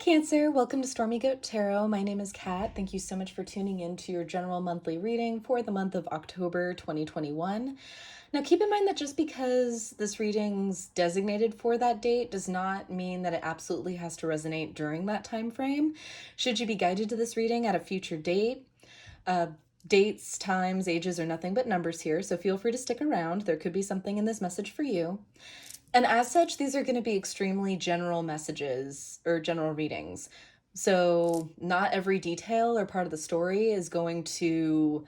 Cancer, welcome to Stormy Goat Tarot. My name is Kat. Thank you so much for tuning in to your general monthly reading for the month of October 2021. Now keep in mind that just because this reading's designated for that date does not mean that it absolutely has to resonate during that time frame. Should you be guided to this reading at a future date, dates, times, ages are nothing but numbers here, so feel free to stick around. There could be something in this message for you. And as such, these are going to be extremely general messages or general readings. So not every detail or part of the story is going to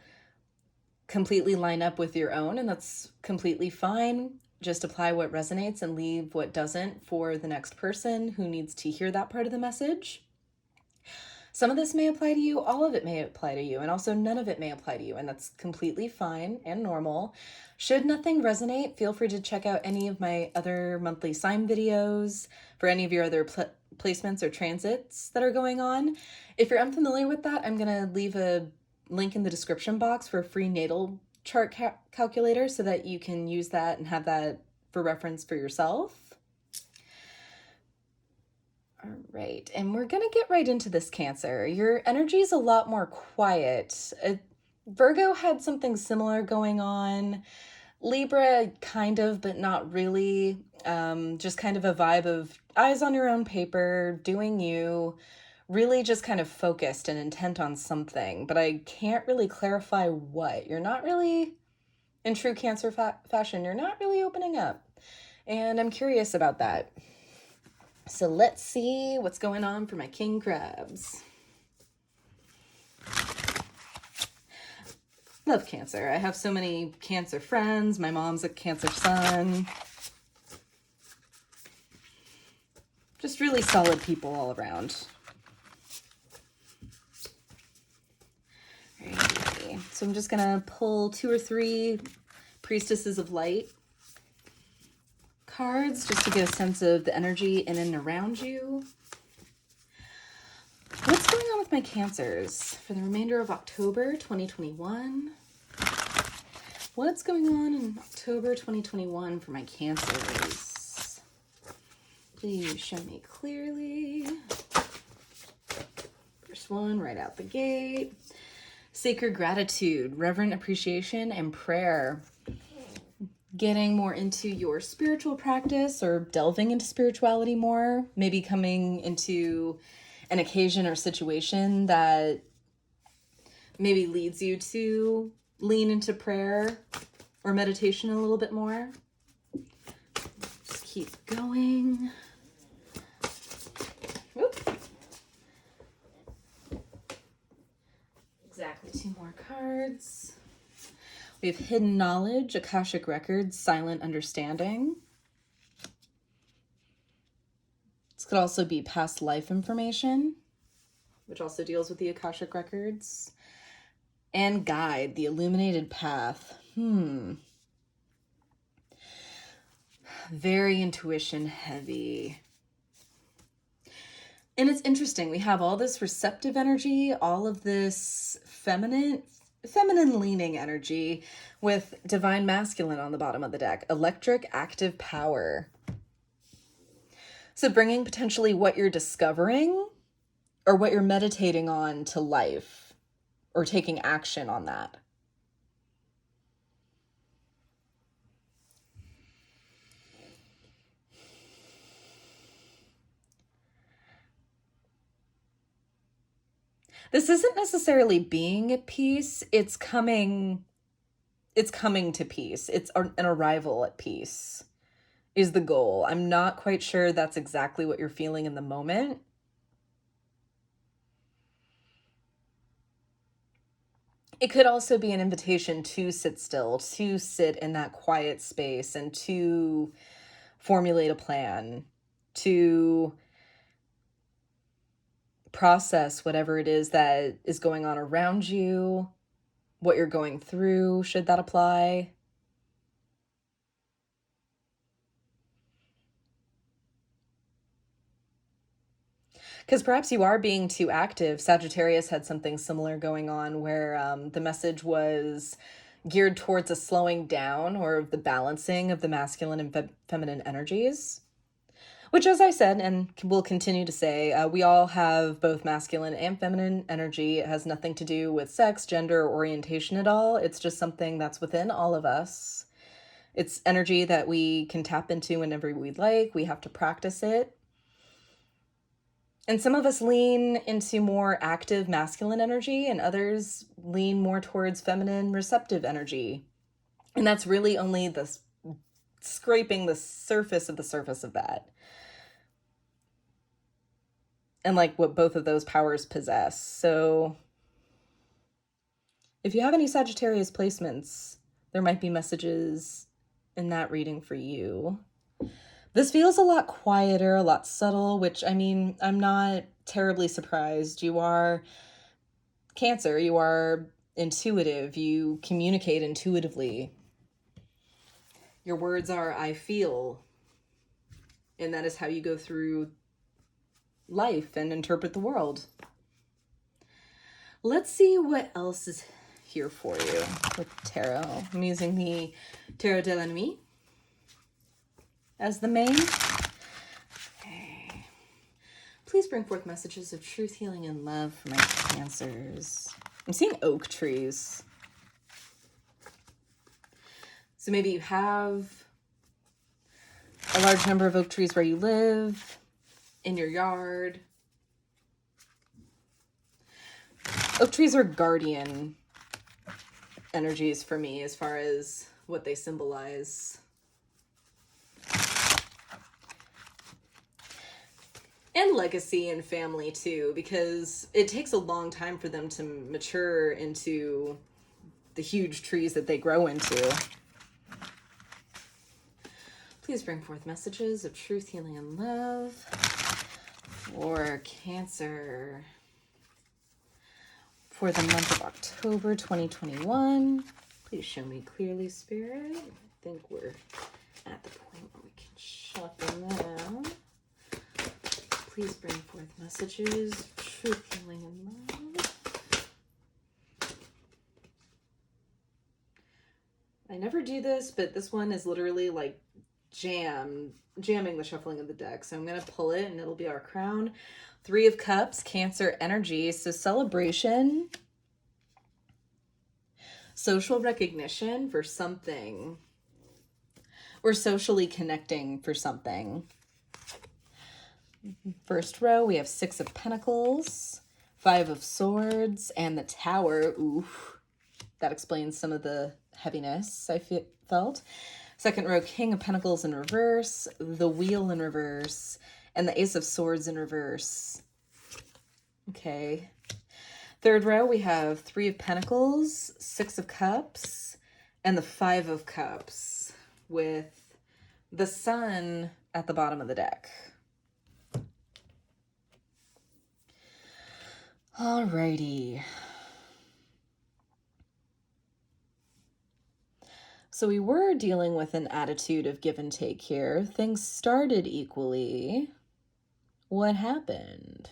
completely line up with your own, and that's completely fine. Just apply what resonates and leave what doesn't for the next person who needs to hear that part of the message. Some of this may apply to you, all of it may apply to you, and also none of it may apply to you, and that's completely fine and normal. Should nothing resonate, feel free to check out any of my other monthly sign videos for any of your other placements or transits that are going on. If you're unfamiliar with that, I'm going to leave a link in the description box for a free natal chart calculator so that you can use that and have that for reference for yourself. All right, and we're going to get right into this, Cancer. Your energy is a lot more quiet. Virgo had something similar going on. Libra, kind of, but not really. Just kind of a vibe of eyes on your own paper, doing you, really just kind of focused and intent on something, but I can't really clarify what. You're not really, in true Cancer fashion, you're not really opening up. And I'm curious about that. So let's see what's going on for my King Crabs. Love Cancer. I have so many Cancer friends. My mom's a Cancer sun. Just really solid people all around. Alrighty. So I'm just going to pull 2 or 3 Priestesses of Light cards just to get a sense of the energy in and around you. What's going on with my Cancers for the remainder of October 2021? What's going on in October 2021 for my Cancers? Please show me clearly. First one right out the gate. Sacred gratitude, reverent appreciation, and prayer. Getting more into your spiritual practice or delving into spirituality more, maybe coming into an occasion or situation that maybe leads you to lean into prayer or meditation a little bit more. Just keep going. Whoop. Exactly 2 more cards. We have hidden knowledge, Akashic records, silent understanding. This could also be past life information, which also deals with the Akashic records. And guide, the illuminated path. Very intuition heavy. And it's interesting. We have all this receptive energy, all of this feminine leaning energy with divine masculine on the bottom of the deck. Electric active power. So bringing potentially what you're discovering or what you're meditating on to life or taking action on that. This isn't necessarily being at peace. It's coming to peace. It's an arrival at peace is the goal. I'm not quite sure that's exactly what you're feeling in the moment. It could also be an invitation to sit still, to sit in that quiet space and to formulate a plan, to process whatever it is that is going on around you, what you're going through, should that apply. Because perhaps you are being too active. Sagittarius had something similar going on where the message was geared towards a slowing down or the balancing of the masculine and feminine energies. Which, as I said, and will continue to say, we all have both masculine and feminine energy. It has nothing to do with sex, gender, or orientation at all. It's just something that's within all of us. It's energy that we can tap into whenever we'd like. We have to practice it. And some of us lean into more active masculine energy, and others lean more towards feminine receptive energy. And that's really only the scraping the surface of that. And like what both of those powers possess. So if you have any Sagittarius placements, there might be messages in that reading for you. This feels a lot quieter, a lot subtle, which, I mean, I'm not terribly surprised. You are Cancer, you are intuitive, you communicate intuitively. Your words are, I feel. And that is how you go through life and interpret the world. Let's see what else is here for you with tarot. I'm using the Tarot de la Nuit as the main. Okay. Please bring forth messages of truth, healing, and love for my Cancers. I'm seeing oak trees. So maybe you have a large number of oak trees where you live, in your yard. Oak trees are guardian energies for me as far as what they symbolize. And legacy and family too, because it takes a long time for them to mature into the huge trees that they grow into. Please bring forth messages of truth, healing, and love for Cancer for the month of October 2021. Please show me clearly, Spirit. I think we're at the point where we can shuffle now. Please bring forth messages of truth, healing, and love. I never do this, but this one is literally like jamming the shuffling of the deck. So I'm going to pull it and it'll be our crown. 3 of Cups, Cancer energy. So celebration, social recognition for something, or socially connecting for something. First row, we have 6 of Pentacles, 5 of Swords, and the Tower. Oof, that explains some of the heaviness I felt. Second row, King of Pentacles in reverse, the Wheel in reverse, and the Ace of Swords in reverse. Okay. Third row, we have 3 of Pentacles, 6 of Cups, and the 5 of Cups with the Sun at the bottom of the deck. Alrighty. So we were dealing with an attitude of give and take here. Things started equally. What happened?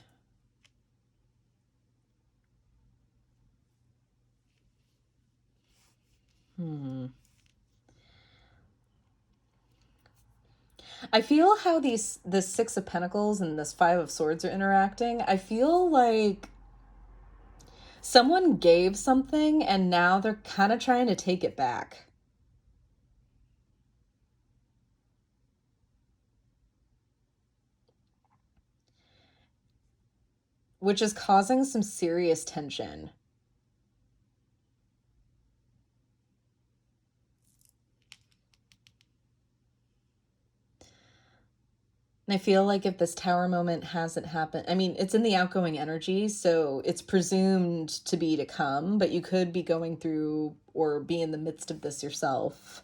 I feel how this 6 of Pentacles and this 5 of Swords are interacting. I feel like someone gave something and now they're kind of trying to take it back. Which is causing some serious tension. And I feel like if this Tower moment hasn't happened, I mean, it's in the outgoing energy, so it's presumed to be to come, but you could be going through or be in the midst of this yourself.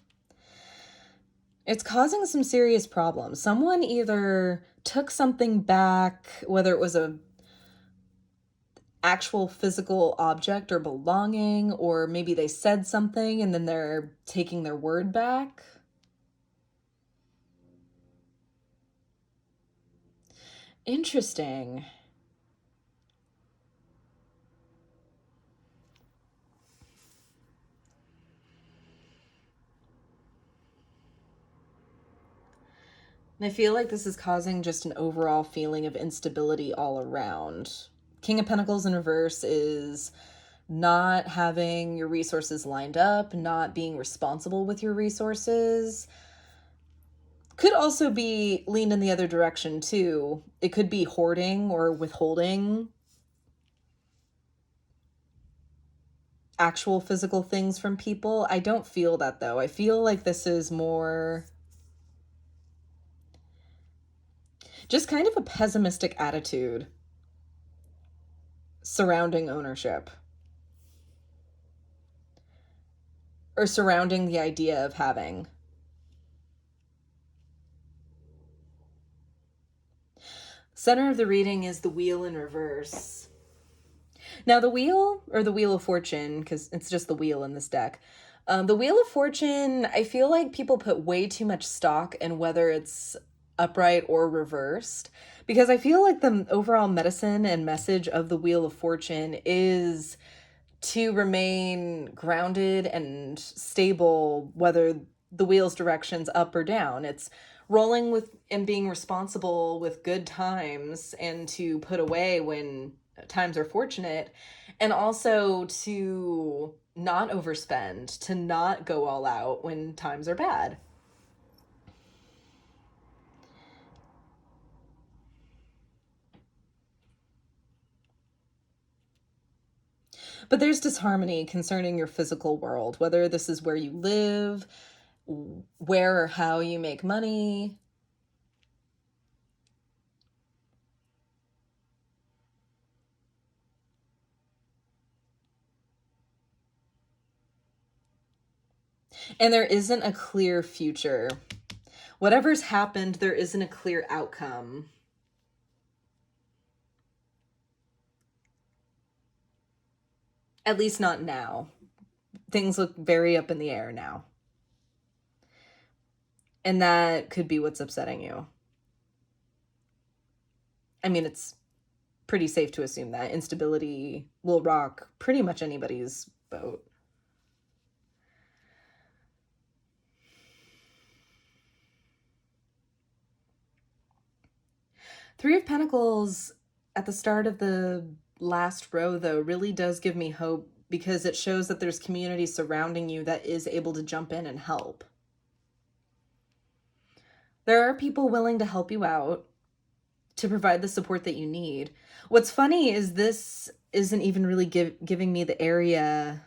It's causing some serious problems. Someone either took something back, whether it was a actual physical object or belonging, or maybe they said something and then they're taking their word back. Interesting. And I feel like this is causing just an overall feeling of instability all around. King of Pentacles in reverse is not having your resources lined up, not being responsible with your resources. Could also be leaned in the other direction too. It could be hoarding or withholding actual physical things from people. I don't feel that though. I feel like this is more just kind of a pessimistic attitude surrounding ownership or surrounding the idea of having. Center of the reading is the Wheel in reverse. Now the Wheel, or the Wheel of Fortune, because it's just the wheel in this deck. The Wheel of Fortune, I feel like people put way too much stock in whether it's upright or reversed, because I feel like the overall medicine and message of the Wheel of Fortune is to remain grounded and stable, whether the wheel's direction's up or down. It's rolling with and being responsible with good times and to put away when times are fortunate, and also to not overspend, to not go all out when times are bad. But there's disharmony concerning your physical world, whether this is where you live, where or how you make money. And there isn't a clear future. Whatever's happened, there isn't a clear outcome. At least not now. Things look very up in the air now. And that could be what's upsetting you. I mean, it's pretty safe to assume that instability will rock pretty much anybody's boat. Three of Pentacles at the start of the last row, though, really does give me hope, because it shows that there's community surrounding you that is able to jump in and help. There are people willing to help you out, to provide the support that you need. What's funny is this isn't even really giving me the area.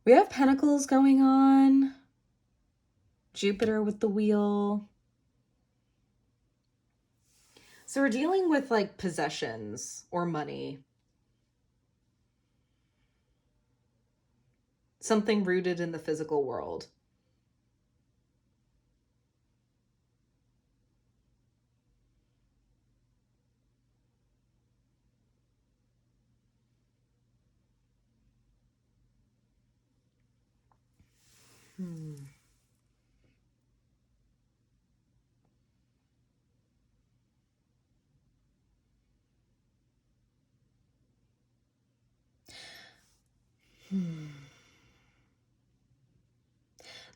We have Pentacles going on. Jupiter with the wheel. So we're dealing with like possessions or money. Something rooted in the physical world.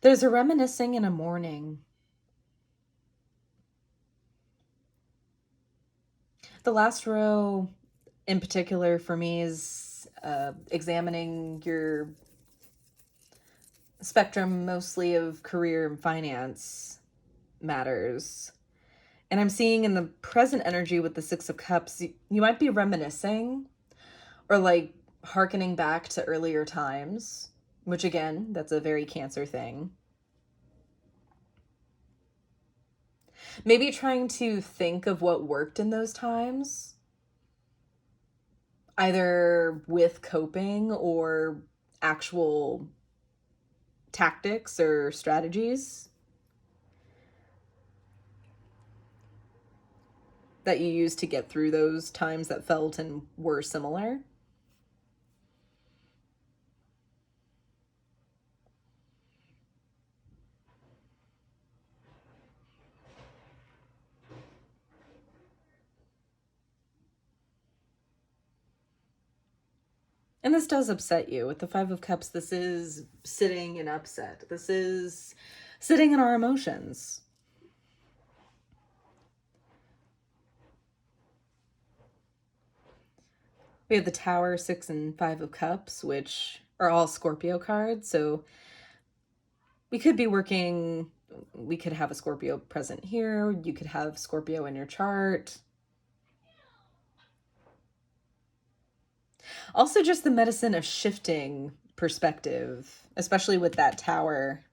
There's a reminiscing and a mourning. The last row in particular for me is examining your spectrum, mostly of career and finance matters. And I'm seeing in the present energy with the Six of Cups, you might be reminiscing or like hearkening back to earlier times, which again, that's a very Cancer thing. Maybe trying to think of what worked in those times, either with coping or actual tactics or strategies that you used to get through those times that felt and were similar. And this does upset you. With the Five of Cups, this is sitting in upset. This is sitting in our emotions. We have the Tower, 6 and 5 of Cups, which are all Scorpio cards. So we could be working, we could have a Scorpio present here. You could have Scorpio in your chart. Also just the medicine of shifting perspective, especially with that Tower.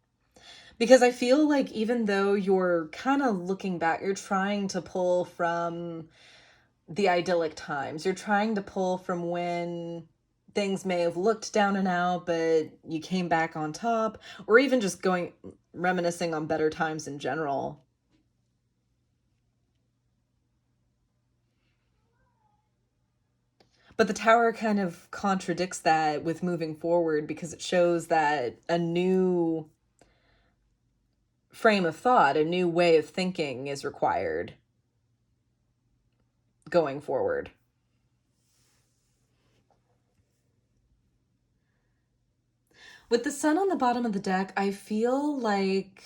Because I feel like even though you're kind of looking back, you're trying to pull from the idyllic times. You're trying to pull from when things may have looked down and out, but you came back on top, or even just reminiscing on better times in general. But the Tower kind of contradicts that with moving forward, because it shows that a new frame of thought, a new way of thinking is required going forward. With the Sun on the bottom of the deck, I feel like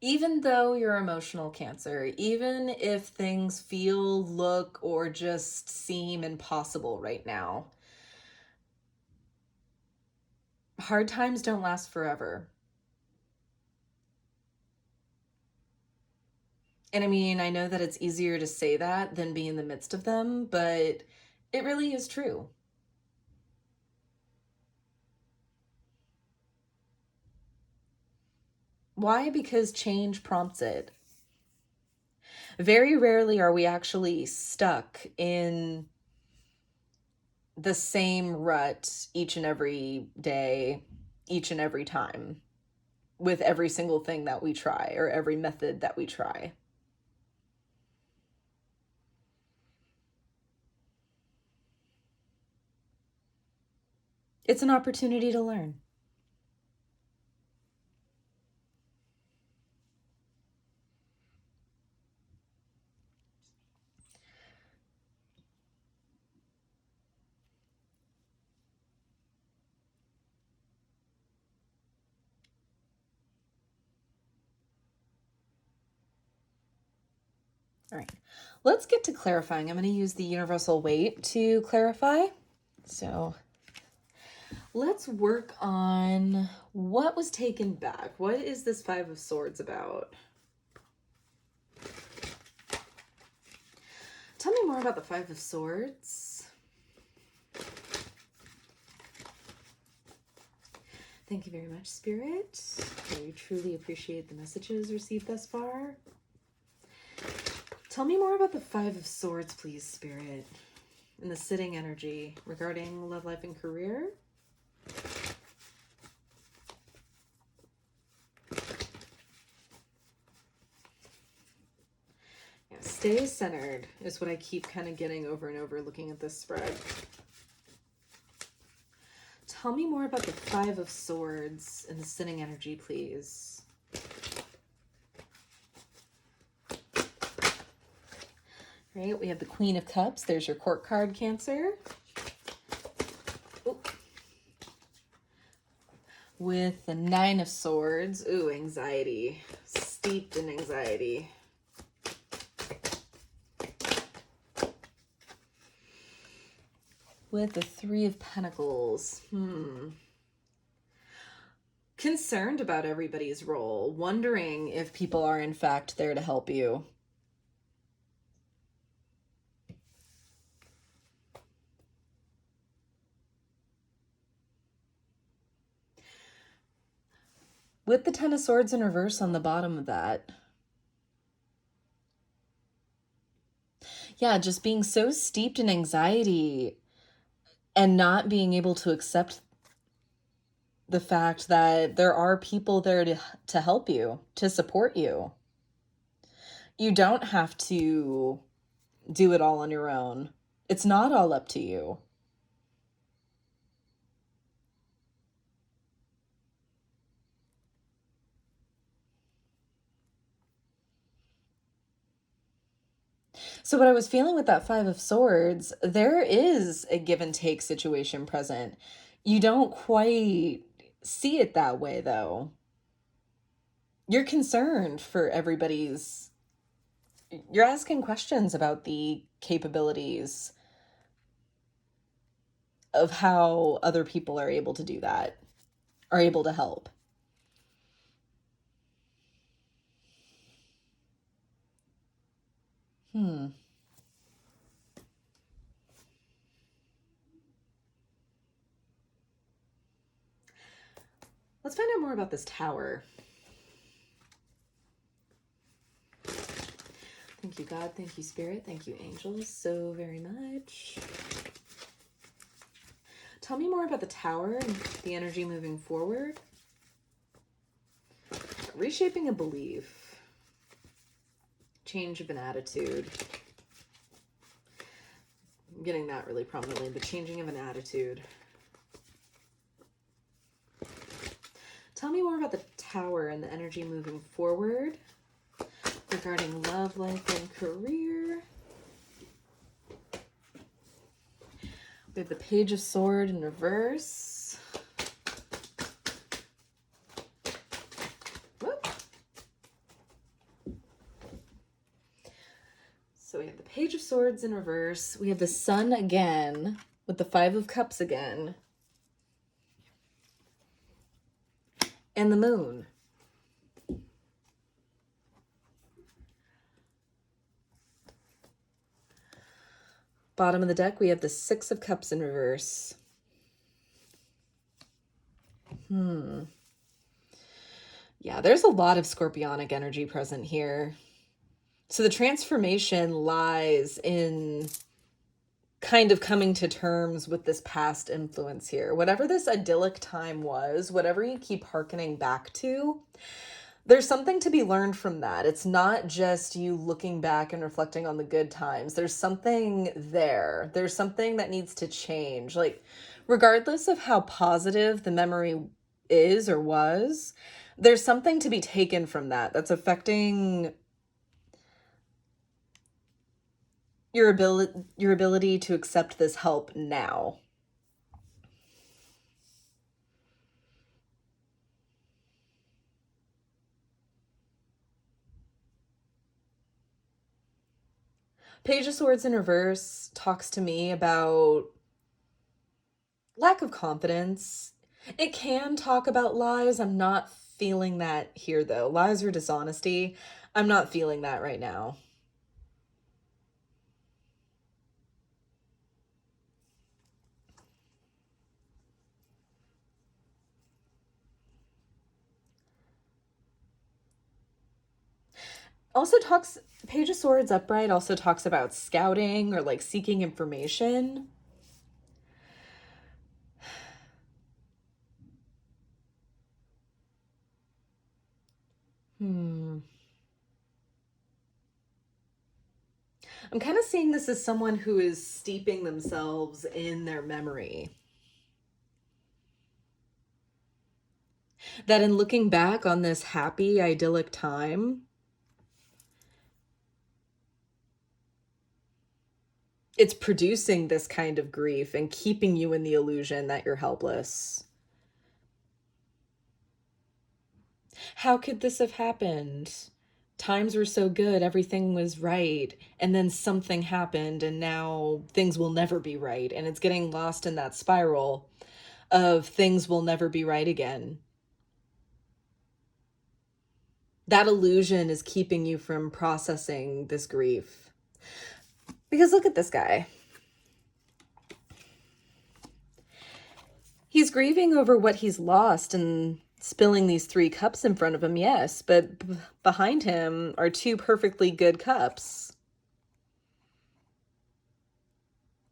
even though you're emotional Cancer, even if things feel, look, or just seem impossible right now, hard times don't last forever. And I mean, I know that it's easier to say that than be in the midst of them, but it really is true. Why? Because change prompts it. Very rarely are we actually stuck in the same rut each and every day, each and every time, with every single thing that we try or every method that we try. It's an opportunity to learn. All right, let's get to clarifying. I'm going to use the universal weight to clarify. So let's work on what was taken back. What is this Five of Swords about? Tell me more about the Five of Swords. Thank you very much, Spirit. I truly appreciate the messages received thus far. Tell me more about the Five of Swords, please, Spirit, and the sitting energy regarding love, life, and career. Yeah, stay centered is what I keep kind of getting over and over looking at this spread. Tell me more about the Five of Swords and the sitting energy, please. Right, we have the Queen of Cups. There's your court card, Cancer. Ooh. With the Nine of Swords. Ooh, anxiety. Steeped in anxiety. With the Three of Pentacles. Concerned about everybody's role. Wondering if people are in fact there to help you. With the Ten of Swords in reverse on the bottom of that. Yeah, just being so steeped in anxiety and not being able to accept the fact that there are people there to help you, to support you. You don't have to do it all on your own. It's not all up to you. So what I was feeling with that Five of Swords, there is a give and take situation present. You don't quite see it that way, though. You're concerned for everybody's... You're asking questions about the capabilities of how other people are able to do that, are able to help. Let's find out more about this Tower. Thank you, God. Thank you, Spirit. Thank you, angels, so very much. Tell me more about the Tower and the energy moving forward. Reshaping a belief. Change of an attitude. I'm getting that really prominently, but changing of an attitude. Tell me more about the Tower and the energy moving forward regarding love, life, and career. We have the Page of Swords in reverse. Whoop. So we have the Page of Swords in reverse. We have the Sun again with the Five of Cups again. And the Moon. Bottom of the deck, we have the Six of Cups in reverse. Yeah, there's a lot of scorpionic energy present here. So the transformation lies in kind of coming to terms with this past influence here. Whatever this idyllic time was, whatever you keep hearkening back to, there's something to be learned from that. It's not just you looking back and reflecting on the good times. There's something there. There's something that needs to change. Like, regardless of how positive the memory is or was, there's something to be taken from that that's affecting your ability to accept this help now. Page of Swords in reverse talks to me about lack of confidence. It can talk about lies. I'm not feeling that here, though. Lies or dishonesty. I'm not feeling that right now. Also talks, Page of Swords upright also talks about scouting or like seeking information. I'm kind of seeing this as someone who is steeping themselves in their memory. That in looking back on this happy, idyllic time, it's producing this kind of grief and keeping you in the illusion that you're helpless. How could this have happened? Times were so good, everything was right, and then something happened, and now things will never be right. And it's getting lost in that spiral of things will never be right again. That illusion is keeping you from processing this grief. Because look at this guy. He's grieving over what he's lost and spilling these 3 cups in front of him, yes, but behind him are 2 perfectly good cups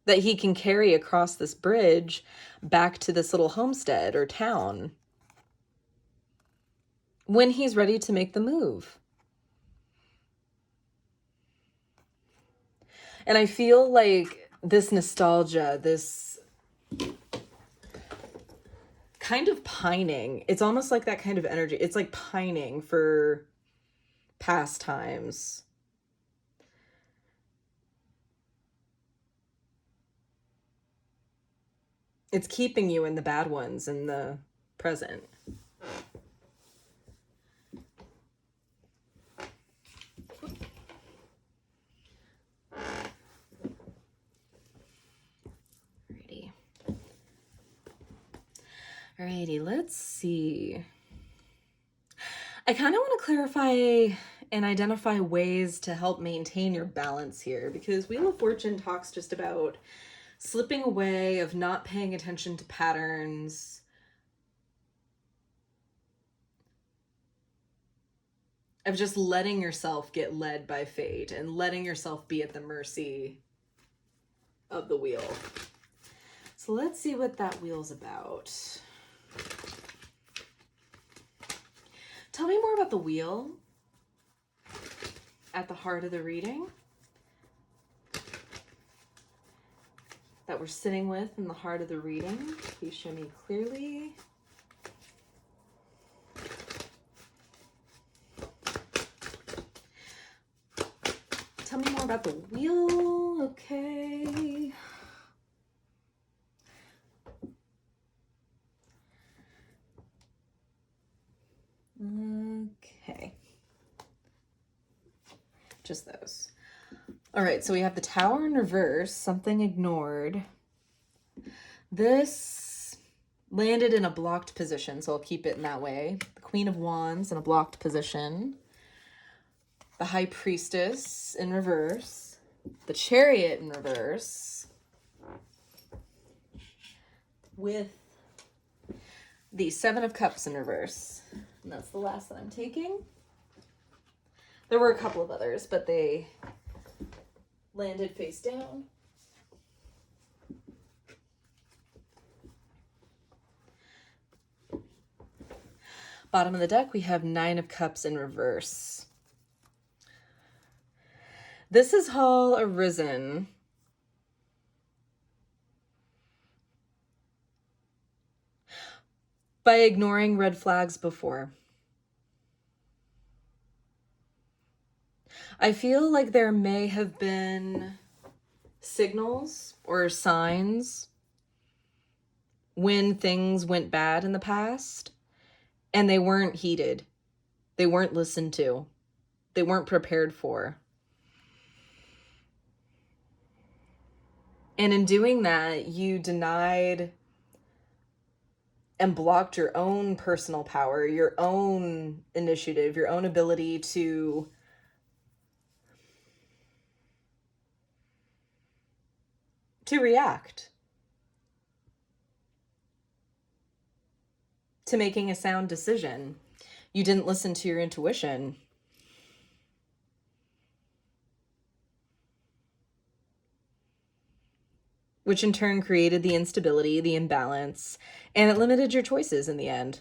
that he can carry across this bridge back to this little homestead or town when he's ready to make the move. And I feel like this nostalgia, this kind of pining, it's almost like that kind of energy. It's like pining for past times. It's keeping you in the bad ones in the present. Alrighty, let's see. I kind of want to clarify and identify ways to help maintain your balance here, because Wheel of Fortune talks just about slipping away, of not paying attention to patterns, of just letting yourself get led by fate and letting yourself be at the mercy of the wheel. So let's see what that wheel's about. Tell me more about the wheel at the heart of the reading that we're sitting with in the heart of the reading. Please show me clearly. Tell me more about the wheel. Okay. Okay. Just those. All right, so we have the Tower in reverse, something ignored. This landed in a blocked position, so I'll keep it in that way. The Queen of Wands in a blocked position. The High Priestess in reverse. The Chariot in reverse. With the Seven of Cups in reverse. And that's the last that I'm taking. There were a couple of others, but they landed face down. Bottom of the deck, we have Nine of Cups in reverse. This has all arisen by ignoring red flags before. I feel like there may have been signals or signs when things went bad in the past, and they weren't heeded. They weren't listened to. They weren't prepared for. And in doing that, you denied and blocked your own personal power, your own initiative, your own ability to react, to making a sound decision. You didn't listen to your intuition. Which in turn created the instability, the imbalance, and it limited your choices in the end.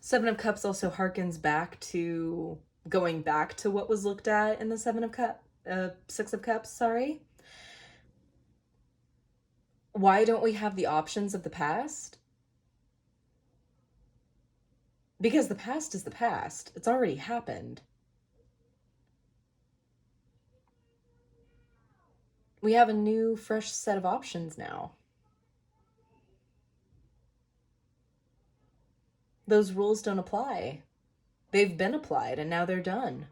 Seven of Cups also harkens back to going back to what was looked at in the Six of Cups, sorry. Why don't we have the options of the past? Because the past is the past. It's already happened. We have a new, fresh set of options now. Those rules don't apply. They've been applied and now they're done.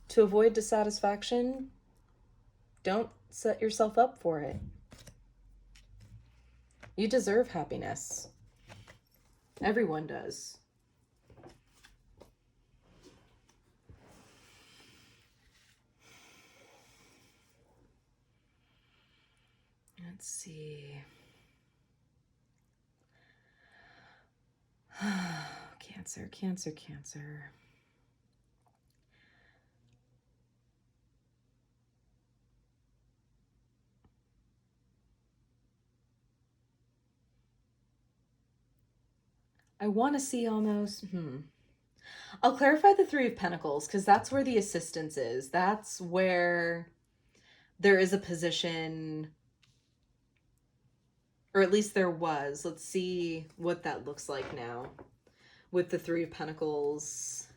To avoid dissatisfaction, don't set yourself up for it. You deserve happiness. Everyone does. Let's see. Cancer, Cancer, Cancer. I want to see almost, I'll clarify the Three of Pentacles because that's where the assistance is. That's where there is a position, or at least there was. Let's see what that looks like now with the Three of Pentacles.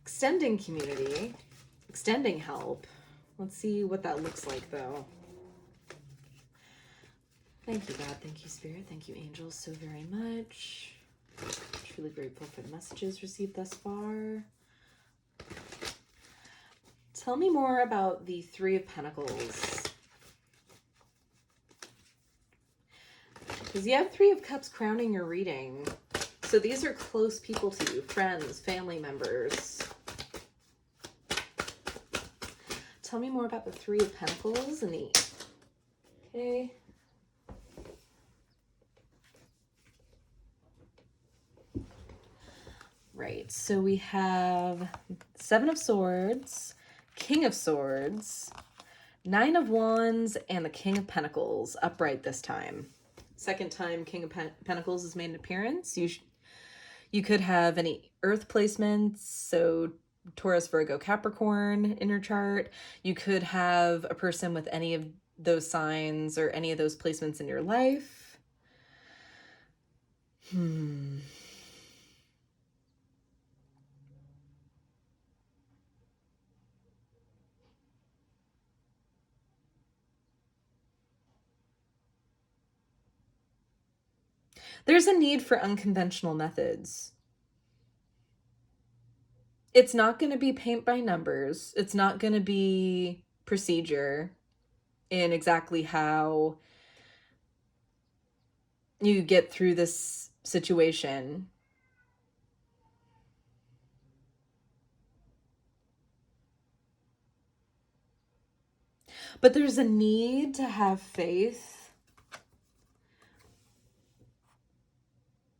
Extending community, extending help. Let's see what that looks like though. Thank you, God. Thank you, Spirit. Thank you, angels, so very much. Truly grateful for the messages received thus far. Tell me more about the Three of Pentacles. Because you have Three of Cups crowning your reading. So these are close people to you, friends, family members. Tell me more about the Three of Pentacles and the... Okay. Right, so we have Seven of Swords, King of Swords, Nine of Wands, and the King of Pentacles, upright this time. Second time King of Pentacles has made an appearance. You could have any earth placements, so Taurus, Virgo, Capricorn in your chart. You could have a person with any of those signs or any of those placements in your life. There's a need for unconventional methods. It's not going to be paint by numbers. It's not going to be procedure in exactly how you get through this situation. But there's a need to have faith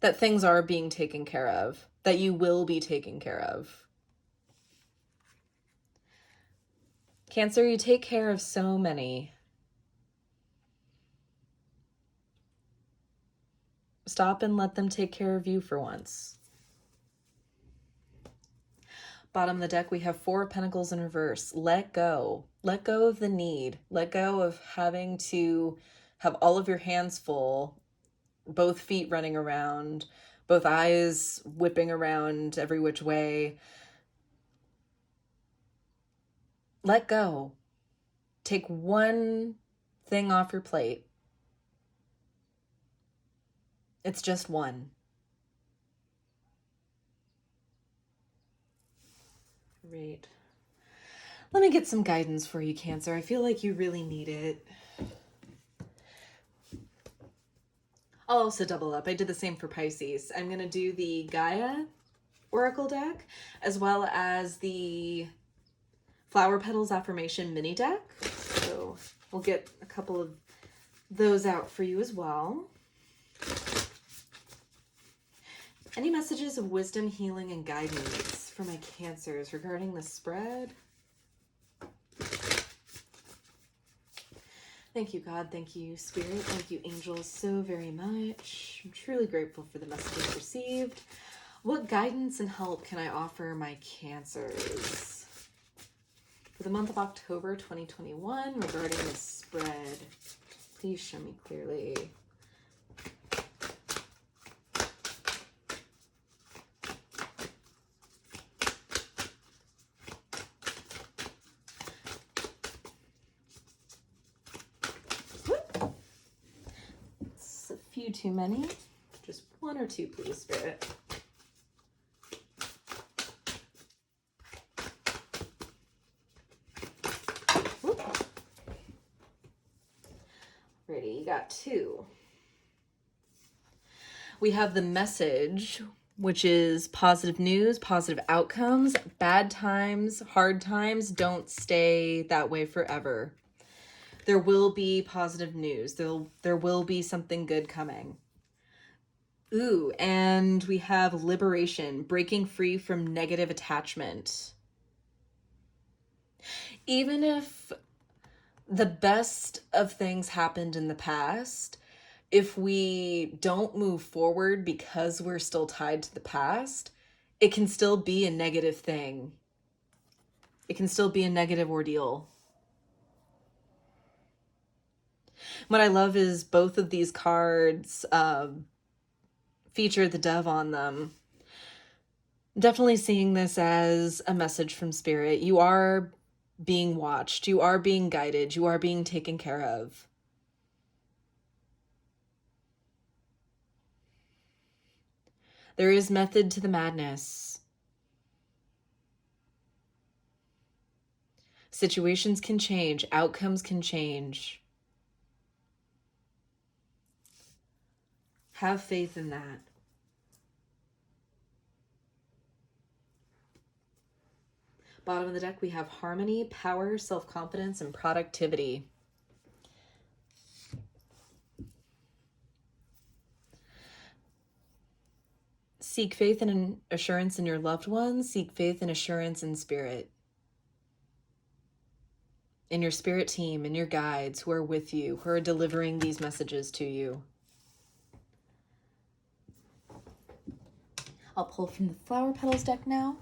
that things are being taken care of, that you will be taken care of. Cancer, you take care of so many. Stop and let them take care of you for once. Bottom of the deck, we have Four of Pentacles in reverse. Let go. Let go of the need. Let go of having to have all of your hands full, both feet running around, both eyes whipping around every which way. Let go. Take one thing off your plate. It's just one. Great. Let me get some guidance for you, Cancer. I feel like you really need it. I'll also double up. I did the same for Pisces. I'm going to do the Gaia Oracle deck as well as the Flower Petals Affirmation mini deck. So we'll get a couple of those out for you as well. Any messages of wisdom, healing, and guidance for my Cancers regarding the spread? Thank you, God. Thank you, Spirit. Thank you, angels, so very much. I'm truly grateful for the messages received. What guidance and help can I offer my Cancers for the month of October 2021 regarding the spread? Please show me clearly. Too many. Just one or two, please, Spirit. Whoop. Ready, you got two. We have the message, which is positive news, positive outcomes. Bad times, hard times don't stay that way forever. There will be positive news. There will be something good coming. Ooh, and we have liberation, breaking free from negative attachment. Even if the best of things happened in the past, if we don't move forward because we're still tied to the past, it can still be a negative thing. It can still be a negative ordeal. What I love is both of these cards feature the dove on them. Definitely seeing this as a message from Spirit. You are being watched. You are being guided. You are being taken care of. There is method to the madness. Situations can change. Outcomes can change. Have faith in that. Bottom of the deck, we have harmony, power, self-confidence, and productivity. Seek faith and assurance in your loved ones. Seek faith and assurance in Spirit. In your Spirit team, in your guides who are with you, who are delivering these messages to you. I'll pull from the Flower Petals deck now.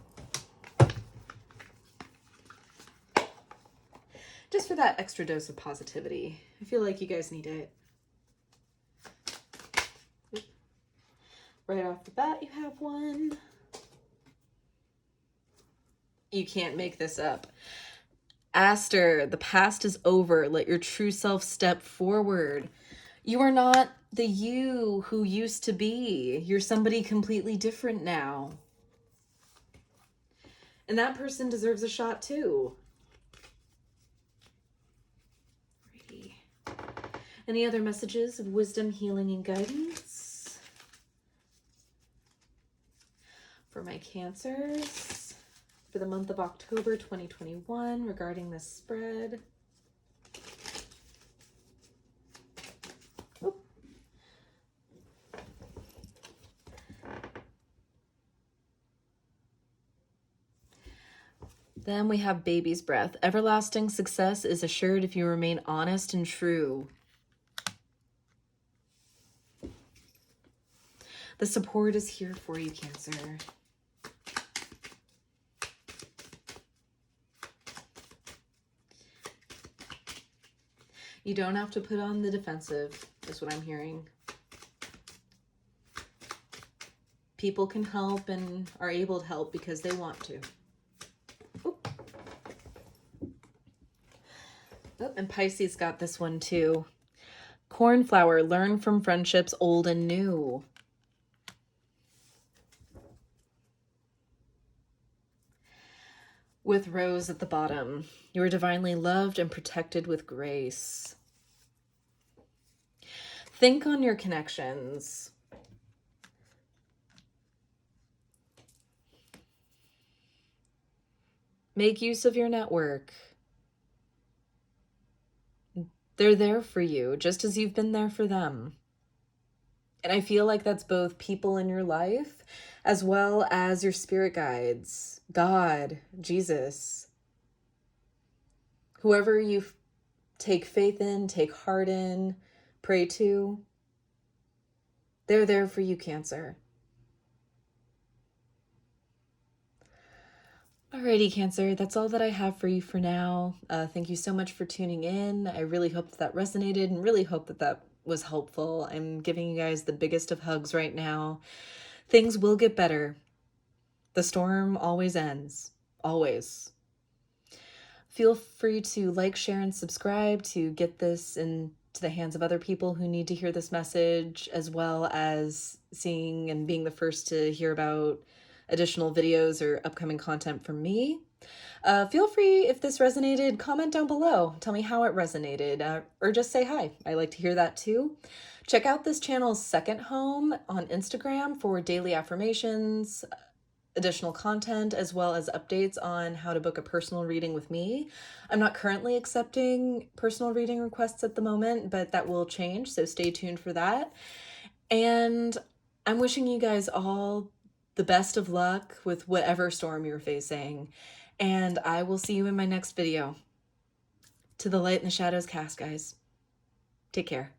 Just for that extra dose of positivity. I feel like you guys need it. Right off the bat, you have one. You can't make this up. Aster, the past is over. Let your true self step forward. You are not the you who used to be. You're somebody completely different now. And that person deserves a shot too. Alrighty. Any other messages of wisdom, healing, and guidance for my Cancers for the month of October 2021 regarding this spread? Oop. Then we have Baby's Breath. Everlasting success is assured if you remain honest and true. The support is here for you, Cancer. You don't have to put on the defensive, is what I'm hearing. People can help and are able to help because they want to. Oop. Oh, and Pisces got this one too. Cornflower, learn from friendships old and new. With Rose at the bottom, you are divinely loved and protected with grace. Think on your connections. Make use of your network. They're there for you, just as you've been there for them. And I feel like that's both people in your life, as well as your spirit guides, God, Jesus. Whoever you take faith in, take heart in, pray to, they're there for you, Cancer. Alrighty, Cancer, that's all that I have for you for now. Thank you so much for tuning in. I really hope that resonated and really hope that that was helpful. I'm giving you guys the biggest of hugs right now. Things will get better. The storm always ends. Always. Feel free to like, share, and subscribe to get this into the hands of other people who need to hear this message, as well as seeing and being the first to hear about additional videos or upcoming content from me. Feel free, if this resonated, comment down below. Tell me how it resonated, or just say hi. I like to hear that too. Check out this channel's second home on Instagram for daily affirmations, additional content, as well as updates on how to book a personal reading with me. I'm not currently accepting personal reading requests at the moment, but that will change, so stay tuned for that. And I'm wishing you guys all the best of luck with whatever storm you're facing. And I will see you in my next video. To the light and the shadows cast, guys. Take care.